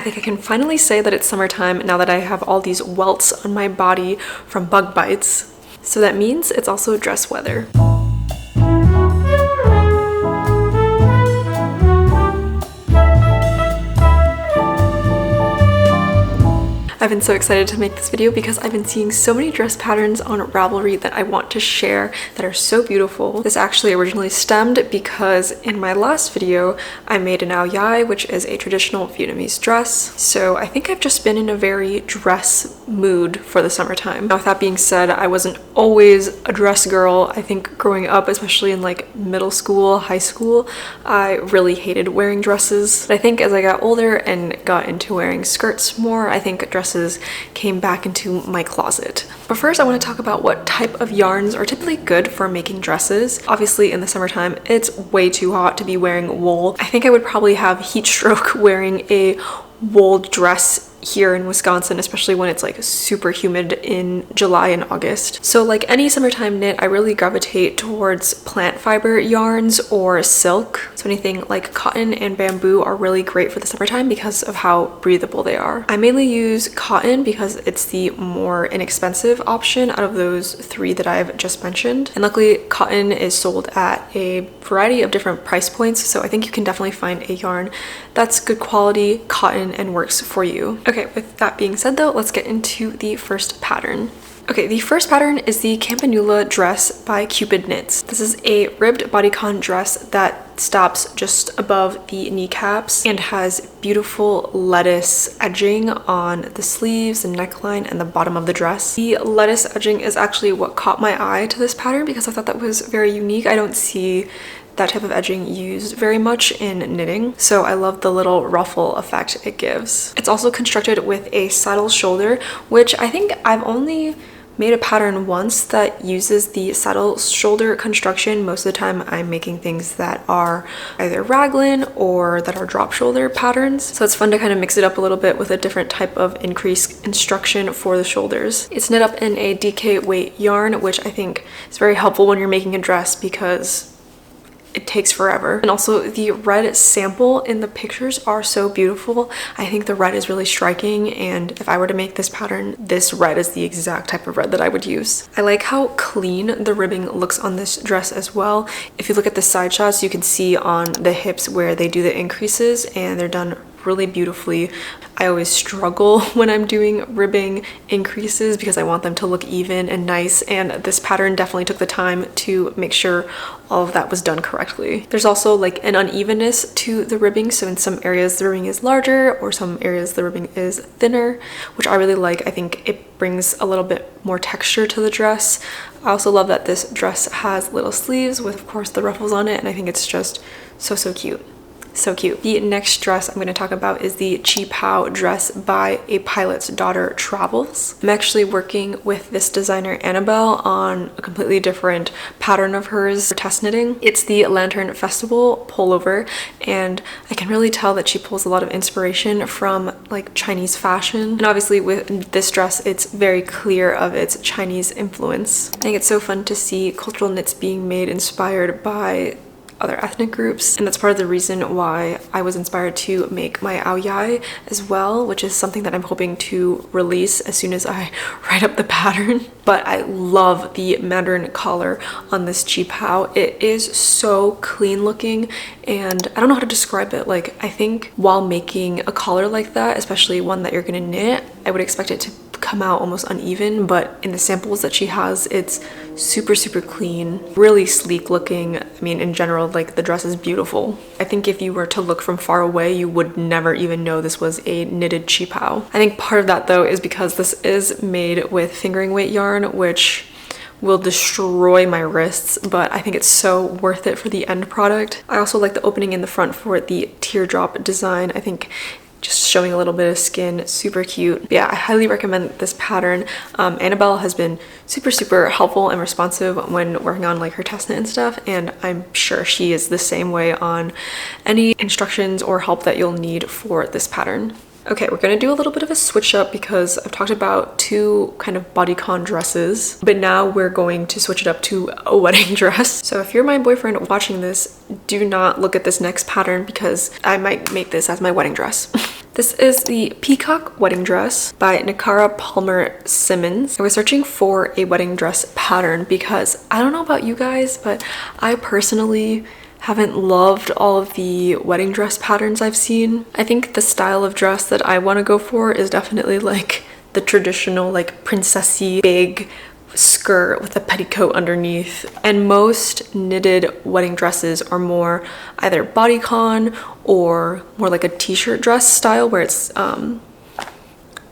think I can finally say that it's summertime now that I have all these welts on my body from bug bites. So that means it's also dress weather. I've been so excited to make this video because I've been seeing so many dress patterns on Ravelry that I want to share that are so beautiful. This actually originally stemmed because in my last video, I made an ao dai, which is a traditional Vietnamese dress. So I think I've just been in a very dress mood for the summertime. Now, with that being said, I wasn't always a dress girl. I think growing up, especially in like middle school, high school, I really hated wearing dresses. But I think as I got older and got into wearing skirts more, I think dresses came back into my closet. But first I want to talk about what type of yarns are typically good for making dresses. Obviously in the summertime it's way too hot to be wearing wool. I think I would probably have heat stroke wearing a wool dress here in Wisconsin, especially when it's like super humid in July and August. So like any summertime knit, I really gravitate towards plant fiber yarns or silk. So anything like cotton and bamboo are really great for the summertime because of how breathable they are. I mainly use cotton because it's the more inexpensive option out of those three that I've just mentioned. And luckily cotton is sold at a variety of different price points. So I think you can definitely find a yarn that's good quality cotton and works for you. Okay, with that being said though, let's get into the first pattern. Okay, the first pattern is the Campanula dress by Cupid Knits. This is a ribbed bodycon dress that stops just above the kneecaps and has beautiful lettuce edging on the sleeves, the neckline, and the bottom of the dress. The lettuce edging is actually what caught my eye to this pattern because I thought that was very unique. I don't see that type of edging used very much in knitting, so I love the little ruffle effect it gives. It's also constructed with a saddle shoulder, which I think I've only made a pattern once that uses the saddle shoulder construction. Most of the time I'm making things that are either raglan or that are drop shoulder patterns, so it's fun to kind of mix it up a little bit with a different type of increased instruction for the shoulders. It's knit up in a DK weight yarn, which I think is very helpful when you're making a dress because it takes forever. And also the red sample in the pictures are so beautiful. I think the red is really striking, and if I were to make this pattern, this red is the exact type of red that I would use. I like how clean the ribbing looks on this dress as well. If you look at the side shots, you can see on the hips where they do the increases and they're done really beautifully. I always struggle when I'm doing ribbing increases because I want them to look even and nice, and this pattern definitely took the time to make sure all of that was done correctly. There's also like an unevenness to the ribbing, so in some areas the ribbing is larger or some areas the ribbing is thinner, which I really like. I think it brings a little bit more texture to the dress. I also love that this dress has little sleeves with of course the ruffles on it, and I think it's just so cute. So cute. The next dress I'm going to talk about is the Chi Pao dress by A Pilot's Daughter Travels. I'm actually working with this designer Annabelle on a completely different pattern of hers for test knitting. It's the Lantern Festival pullover, and I can really tell that she pulls a lot of inspiration from like Chinese fashion. And obviously with this dress, it's very clear of its Chinese influence. I think it's so fun to see cultural knits being made inspired by other ethnic groups, and that's part of the reason why I was inspired to make my ao dai as well, which is something that I'm hoping to release as soon as I write up the pattern. But I love the Mandarin collar on this Chi Pao. It is so clean looking, and I don't know how to describe it. Like, I think while making a collar like that, especially one that you're gonna knit, I would expect it to come out almost uneven, but in the samples that she has, it's super clean, really sleek looking. I mean, in general, like the dress is beautiful. I think if you were to look from far away, you would never even know this was a knitted Chi Pao. I think part of that though is because this is made with fingering weight yarn, which will destroy my wrists, but I think it's so worth it for the end product. I also like the opening in the front for the teardrop design. I think just showing a little bit of skin, super cute. But yeah, I highly recommend this pattern. Annabelle has been super helpful and responsive when working on like her test knit and stuff, and I'm sure she is the same way on any instructions or help that you'll need for this pattern. Okay, we're gonna do a little bit of a switch up because I've talked about two kind of bodycon dresses, but now we're going to switch it up to a wedding dress. So if you're my boyfriend watching this, do not look at this next pattern because I might make this as my wedding dress. This is the Peacock Wedding Dress by Nakara Palmer Simmons. I was searching for a wedding dress pattern because I don't know about you guys, but I personally haven't loved all of the wedding dress patterns I've seen. I think the style of dress that I want to go for is definitely like the traditional like princessy big skirt with a petticoat underneath, and most knitted wedding dresses are more either bodycon or more like a t-shirt dress style where it's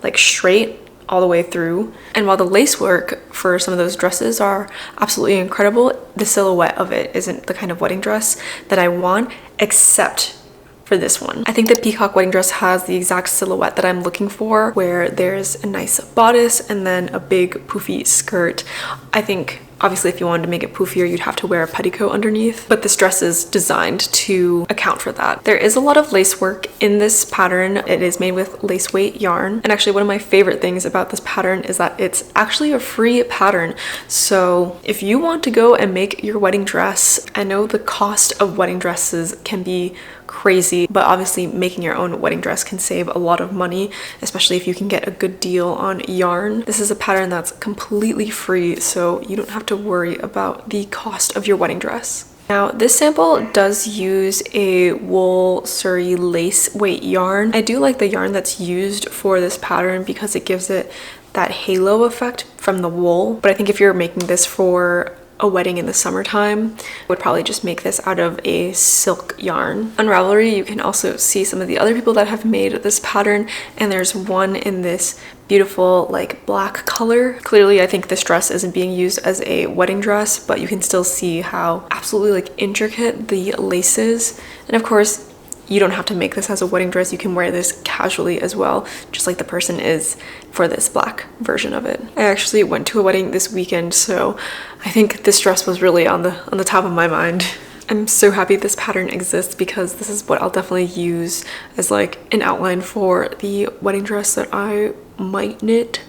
like straight all the way through. And while the lace work for some of those dresses are absolutely incredible, the silhouette of it isn't the kind of wedding dress that I want, except for this one. I think the Peacock Wedding Dress has the exact silhouette that I'm looking for, where there's a nice bodice and then a big poofy skirt. I think obviously if you wanted to make it poofier, you'd have to wear a petticoat underneath, but this dress is designed to account for that. There is a lot of lace work in this pattern. It is made with lace weight yarn, and actually one of my favorite things about this pattern is that it's actually a free pattern. So if you want to go and make your wedding dress, I know the cost of wedding dresses can be crazy, but obviously making your own wedding dress can save a lot of money, especially if you can get a good deal on yarn. This is a pattern that's completely free, so you don't have to worry about the cost of your wedding dress. Now, this sample does use a wool Surrey lace weight yarn. I do like the yarn that's used for this pattern because it gives it that halo effect from the wool, but I think if you're making this for a wedding in the summertime, I would probably just make this out of a silk yarn. On Ravelry, you can also see some of the other people that have made this pattern, and there's one in this beautiful like black color. Clearly, I think this dress isn't being used as a wedding dress, but you can still see how absolutely like intricate the lace is. And of course, you don't have to make this as a wedding dress. You can wear this casually as well, just like the person is for this black version of it. I actually went to a wedding this weekend, so I think this dress was really on the top of my mind. I'm so happy this pattern exists because this is what I'll definitely use as like an outline for the wedding dress that I might knit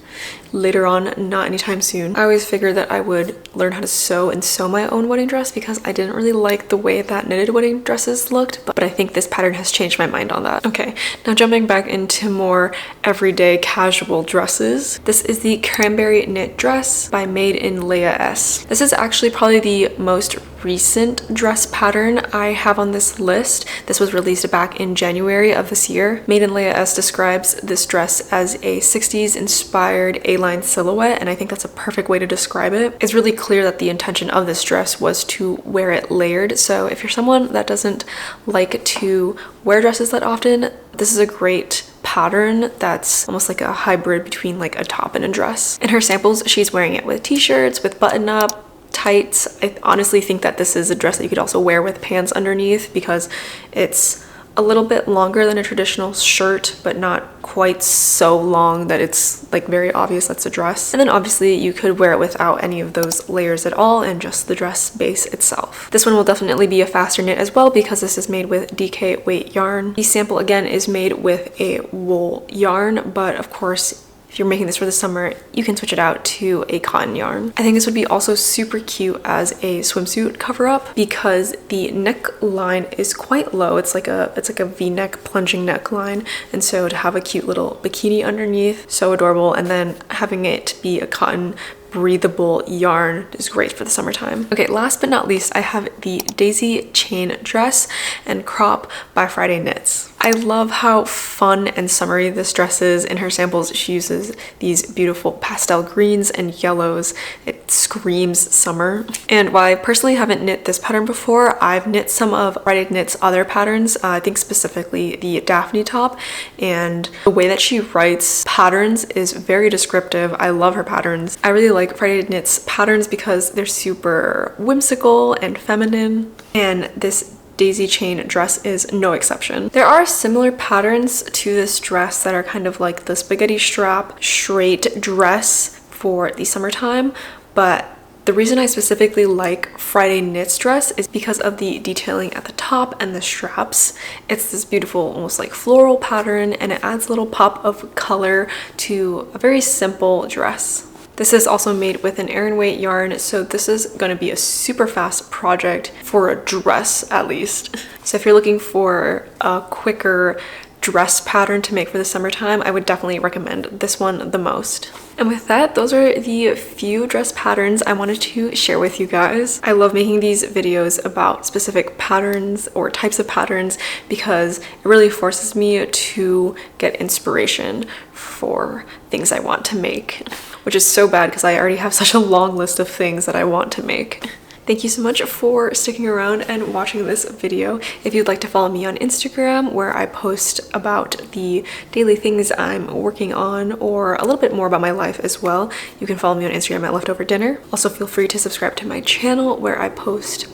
later on, not anytime soon. I always figured that I would learn how to sew and sew my own wedding dress because I didn't really like the way that knitted wedding dresses looked, but I think this pattern has changed my mind on that. Okay, now jumping back into more everyday casual dresses. This is the Cranberry Knit Dress by Made in Leah S. This is actually probably the most recent dress pattern I have on this list. This was released back in January of this year. Made in Leah S describes this dress as a 60s inspired A-line silhouette, and I think that's a perfect way to describe it. It's really clear that the intention of this dress was to wear it layered, so if you're someone that doesn't like to wear dresses that often, this is a great pattern that's almost like a hybrid between like a top and a dress. In her samples, she's wearing it with t-shirts, with button-up, tights. I honestly think that this is a dress that you could also wear with pants underneath because it's a little bit longer than a traditional shirt, but not quite so long that it's like very obvious that's a dress. And then obviously you could wear it without any of those layers at all and just the dress base itself. This one will definitely be a faster knit as well because this is made with DK weight yarn. The sample again is made with a wool yarn, but of course if you're making this for the summer, you can switch it out to a cotton yarn. I think this would be also super cute as a swimsuit cover-up because the neckline is quite low. It's like a V-neck plunging neckline, and so to have a cute little bikini underneath, so adorable, and then having it be a cotton breathable yarn is great for the summertime. Okay, last but not least, I have the Daisy Chain Dress and Crop by Friday Knits. I love how fun and summery this dress is. In her samples, she uses these beautiful pastel greens and yellows. It screams summer. And while I personally haven't knit this pattern before, I've knit some of Friday Knits' other patterns, I think specifically the Daphne top, and the way that she writes patterns is very descriptive. I love her patterns. I really like Friday Knits patterns because they're super whimsical and feminine, and this Daisy Chain dress is no exception. There are similar patterns to this dress that are kind of like the spaghetti strap straight dress for the summertime, but the reason I specifically like Friday Knits dress is because of the detailing at the top and the straps. It's this beautiful, almost like floral pattern, and it adds a little pop of color to a very simple dress. This is also made with an Aran weight yarn, so this is going to be a super fast project for a dress at least. So if you're looking for a quicker dress pattern to make for the summertime, I would definitely recommend this one the most. And with that, those are the few dress patterns I wanted to share with you guys. I love making these videos about specific patterns or types of patterns because it really forces me to get inspiration for things I want to make, which is so bad because I already have such a long list of things that I want to make. Thank you so much for sticking around and watching this video. If you'd like to follow me on Instagram, where I post about the daily things I'm working on or a little bit more about my life as well, you can follow me on Instagram at Leftover Dinner. Also feel free to subscribe to my channel where I post,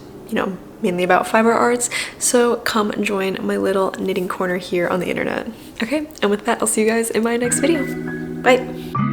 mainly about fiber arts. So come join my little knitting corner here on the internet. Okay, and with that, I'll see you guys in my next video. Bye.